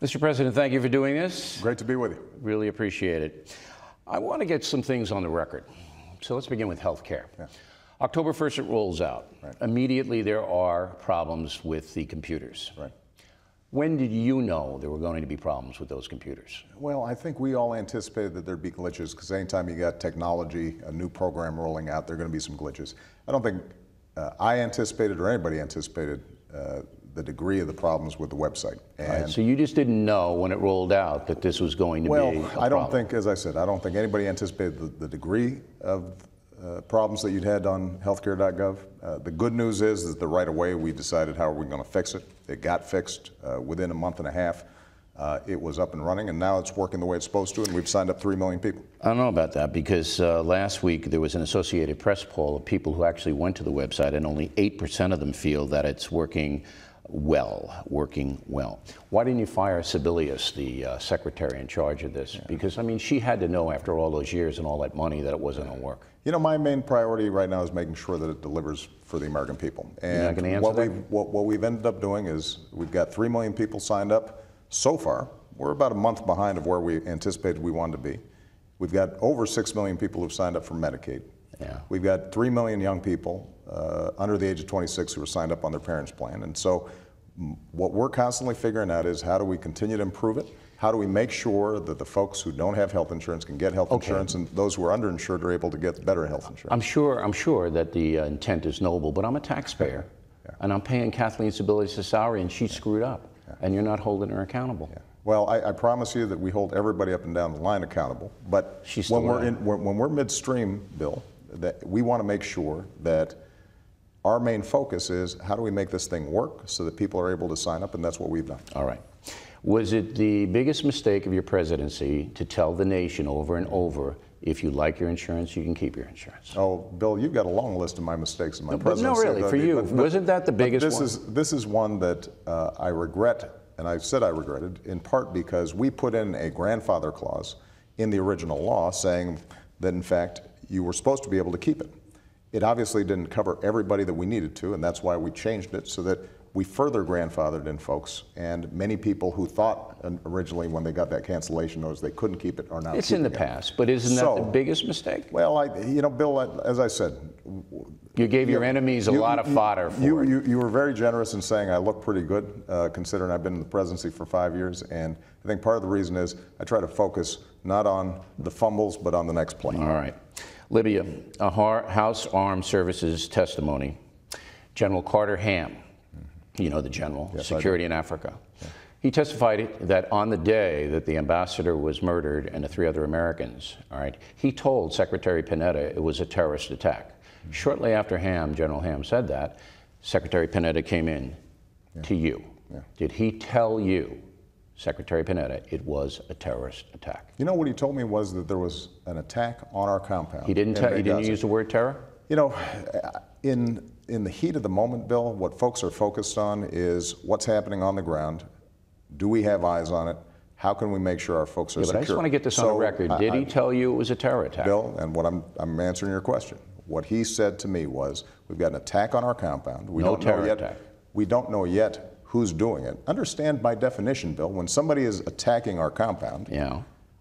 Mr. President, thank you for doing this. Great to be with you. Really appreciate it. I want to get some things on the record. So let's begin with health care. Yeah. October 1st, it rolls out. Right. Immediately, there are problems with the computers. Right. When did you know there were going to be problems with those computers? Well, I think we all anticipated that there'd be glitches because anytime you got technology, a new program rolling out, there are going to be some glitches. I don't think I anticipated or anybody anticipated the degree of the problems with the website. And right, so you just didn't know when it rolled out that this was going to be a problem? Well, I don't think, as I said, I don't think anybody anticipated the degree of problems that you'd had on healthcare.gov. The good news is that right away we decided how are we going to fix it. It got fixed within a month and a half. It was up and running, and now it's working the way it's supposed to, and we've signed up 3 million people. I don't know about that because last week there was an Associated Press poll of people who actually went to the website, and only 8% of them feel that it's working well. Why didn't you fire Sebelius, the secretary in charge of this? Yeah. Because, I mean, she had to know after all those years and all that money that it wasn't going to work. You know, my main priority right now is making sure that it delivers for the American people. And you're not going to answer that? What we've ended up doing is we've got 3 million people signed up so far. We're about a month behind of where we anticipated we wanted to be. We've got over 6 million people who've signed up for Medicaid. Yeah. We've got 3 million young people under the age of 26 who are signed up on their parents' plan. And so what we're constantly figuring out is how do we continue to improve it? How do we make sure that the folks who don't have health insurance can get health insurance, and those who are underinsured are able to get better health insurance? I'm sure that the intent is noble, but I'm a taxpayer, and I'm paying Kathleen Sebelius a salary, and she screwed up, and you're not holding her accountable. Yeah. Well, I promise you that we hold everybody up and down the line accountable. But when we're midstream, Bill, that we want to make sure that our main focus is how do we make this thing work so that people are able to sign up, and that's what we've done. All right. Was it the biggest mistake of your presidency to tell the nation over and over, if you like your insurance, you can keep your insurance? Oh, Bill, you've got a long list of my mistakes in my presidency. No, really, for you, wasn't that the biggest one? This is one that I regret, and I've said I regretted, in part because we put in a grandfather clause in the original law saying that, in fact, you were supposed to be able to keep it. It obviously didn't cover everybody that we needed to, and that's why we changed it so that we further grandfathered in folks, and many people who thought originally when they got that cancellation notice they couldn't keep it are now It's in the past, but isn't that the biggest mistake? Well, you know, Bill, as I said, you gave your enemies a lot of fodder for it. You were very generous in saying I look pretty good, considering I've been in the presidency for 5 years, and I think part of the reason is I try to focus not on the fumbles, but on the next play. All right. Libya, a House Armed Services testimony. General Carter Ham, you know the general, yes, security in Africa. Yeah. He testified that on the day that the ambassador was murdered and the 3 other Americans, all right, he told Secretary Panetta it was a terrorist attack. Mm-hmm. Shortly after General Ham said that, Secretary Panetta came in to you. Yeah. Did he tell you, Secretary Panetta, it was a terrorist attack? You know what he told me was that there was an attack on our compound. He didn't use the word terror? You know, in the heat of the moment, Bill, what folks are focused on is what's happening on the ground. Do we have eyes on it? How can we make sure our folks are secure? But I just want to get this on the record. Did he tell you it was a terror attack? Bill, and what I'm answering your question. What he said to me was, we've got an attack on our compound. We don't know yet. We don't know yet who's doing it. Understand by definition, Bill, when somebody is attacking our compound,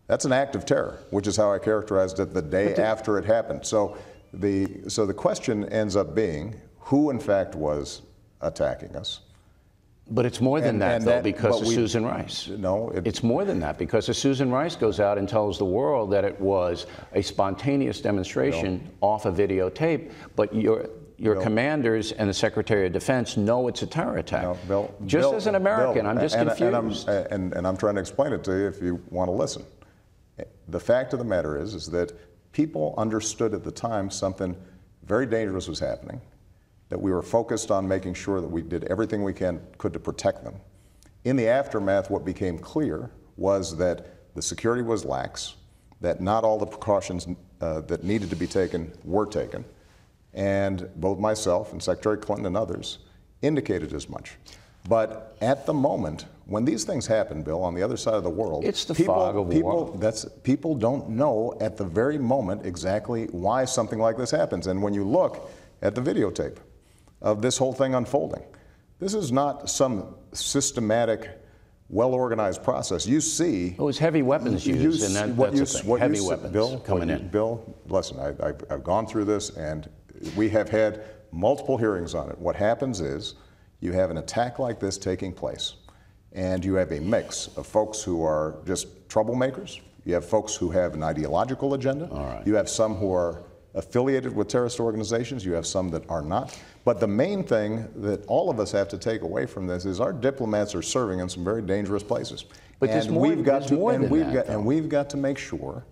that's an act of terror, which is how I characterized it the day after it happened. So the question ends up being who, in fact, was attacking us. But it's more than that, though, because of Susan Rice. No. It's more than that, because Susan Rice goes out and tells the world that it was a spontaneous demonstration off a videotape, but your commanders and the Secretary of Defense know it's a terror attack. No, Bill, just as an American, I'm just confused. And I'm trying to explain it to you if you want to listen. The fact of the matter is that people understood at the time something very dangerous was happening, that we were focused on making sure that we did everything we could to protect them. In the aftermath, what became clear was that the security was lax, that not all the precautions that needed to be taken were taken, and both myself and Secretary Clinton and others indicated as much. But at the moment, when these things happen, Bill, on the other side of the world, it's the fog of war. People don't know at the very moment exactly why something like this happens. And when you look at the videotape of this whole thing unfolding, this is not some systematic well-organized process. You see, It was heavy weapons used, and that's the thing. Heavy see, weapons Bill, coming in. Bill, listen, I've gone through this, and we have had multiple hearings on it. What happens is you have an attack like this taking place, and you have a mix of folks who are just troublemakers. You have folks who have an ideological agenda. All right. You have some who are affiliated with terrorist organizations. You have some that are not. But the main thing that all of us have to take away from this is our diplomats are serving in some very dangerous places. But there's more than that, and we've got to make sure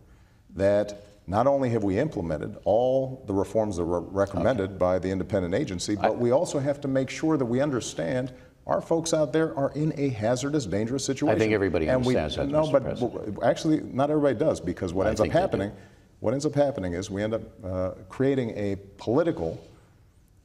that not only have we implemented all the reforms that were recommended by the independent agency, but we also have to make sure that we understand our folks out there are in a hazardous, dangerous situation. I think everybody understands that, No, Mr. but President. actually, not everybody does, because what ends up think they do. happening, is we end up creating a political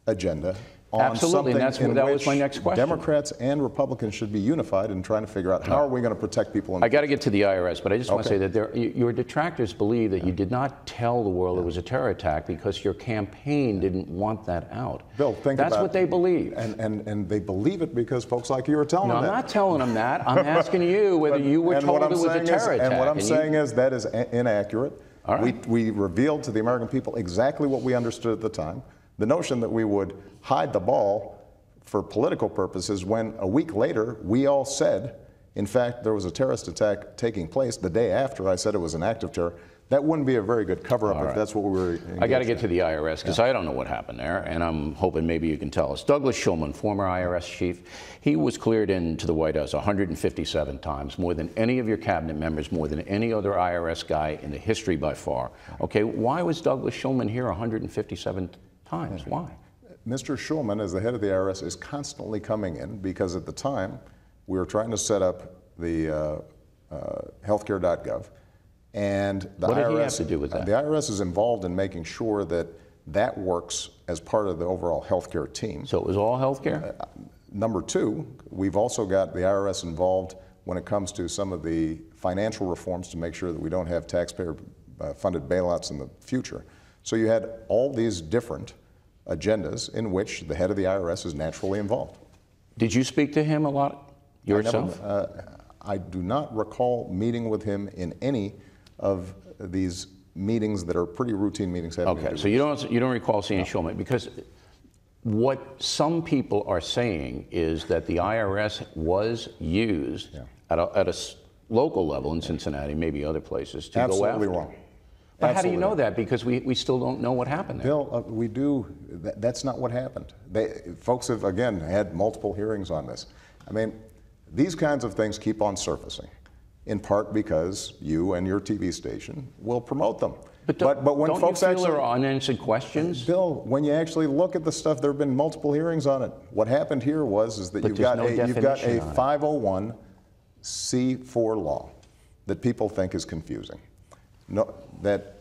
agenda on Absolutely, and something in that which was my next question. Democrats and Republicans should be unified in trying to figure out how are we going to protect people. I got to get to the IRS, but I just want to Okay. say that your detractors believe that you did not tell the world it was a terror attack because your campaign didn't want that out. Bill, think That's about what they believe. And they believe it because folks like you are telling No, them I'm that. not telling them that. I'm asking you whether you were And told what it I'm was a saying terror attack. And what I'm you- saying is that is inaccurate. All right. We revealed to the American people exactly what we understood at the time. The notion that we would hide the ball for political purposes when a week later we all said, in fact, there was a terrorist attack taking place the day after I said it was an act of terror, that wouldn't be a very good cover-up if that's what we were I got to engaged get to the IRS because I don't know what happened there, and I'm hoping maybe you can tell us. Douglas Shulman, former IRS chief, he was cleared into the White House 157 times, more than any of your cabinet members, more than any other IRS guy in the history by far. Okay, why was Douglas Shulman here 157 times? Why? Mr. Shulman, as the head of the IRS, is constantly coming in because at the time we were trying to set up the healthcare.gov, and the What did IRS, he have to do with that? The IRS is involved in making sure that that works as part of the overall healthcare team. So it was all healthcare? Number two, we've also got the IRS involved when it comes to some of the financial reforms to make sure that we don't have taxpayer funded bailouts in the future. So you had all these different agendas in which the head of the IRS is naturally involved. Did you speak to him a lot yourself? I do not recall meeting with him in any of these meetings that are pretty routine meetings. Okay, so you don't recall seeing Shulman, because what some people are saying is that the IRS was used at a local level in Cincinnati, maybe other places, to go after. Absolutely wrong. But how do you Absolutely know wrong. that? Because we still don't know what happened there. Bill, we do. That's not what happened. Folks have, again, had multiple hearings on this. I mean, these kinds of things keep on surfacing, in part because you and your TV station will promote them. But when don't folks you feel actually, there are unanswered questions? Bill, when you actually look at the stuff, there have been multiple hearings on it. What happened here was that But you've there's got, no you've got a definition on it. 501c4 law that people think is confusing, that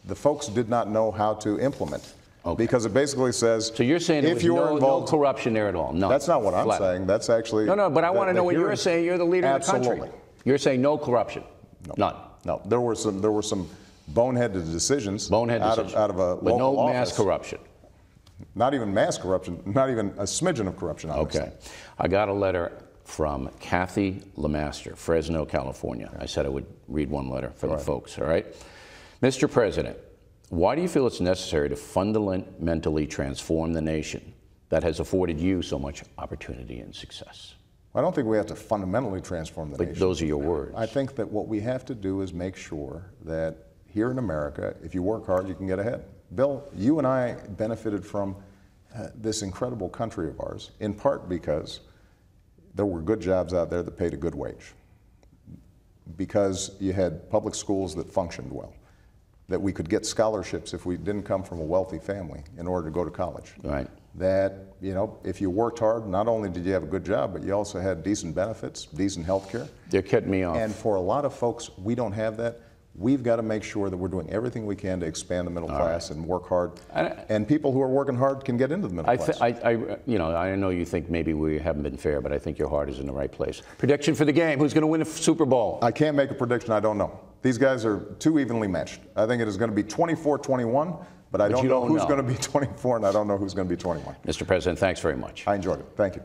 the folks did not know how to implement. Okay. Because it basically says, So you're saying there if was you're no involved, corruption there at all? No. that's not what I'm Flat. saying. That's actually No, but I want to know what you're hearing- saying. You're the leader of the country. Absolutely. You're saying no corruption? None. No, there were some boneheaded decisions Bonehead decision. out of a but local no mass office. corruption. Not even mass corruption, not even a smidgen of corruption, obviously. Okay. I got a letter from Kathy Lemaster, Fresno, California. I said I would read one letter from the folks, all right? Mr. President, why do you feel it's necessary to fundamentally transform the nation that has afforded you so much opportunity and success? I don't think we have to fundamentally transform the But nation. those are your words. I think that what we have to do is make sure that here in America, if you work hard, you can get ahead. Bill, you and I benefited from this incredible country of ours, in part because there were good jobs out there that paid a good wage, because you had public schools that functioned well, that we could get scholarships if we didn't come from a wealthy family in order to go to college. Right. That, you know, if you worked hard, not only did you have a good job, but you also had decent benefits, decent health care. They're cutting me off. And for a lot of folks, we don't have that. We've got to make sure that we're doing everything we can to expand the middle class and work hard. And people who are working hard can get into the middle class. I know you think maybe we haven't been fair, but I think your heart is in the right place. Prediction for the game: who's going to win the Super Bowl? I can't make a prediction. I don't know. These guys are too evenly matched. I think it is going to be 24-21, but I don't know who's going to be 24, and I don't know who's going to be 21. Mr. President, thanks very much. I enjoyed it. Thank you.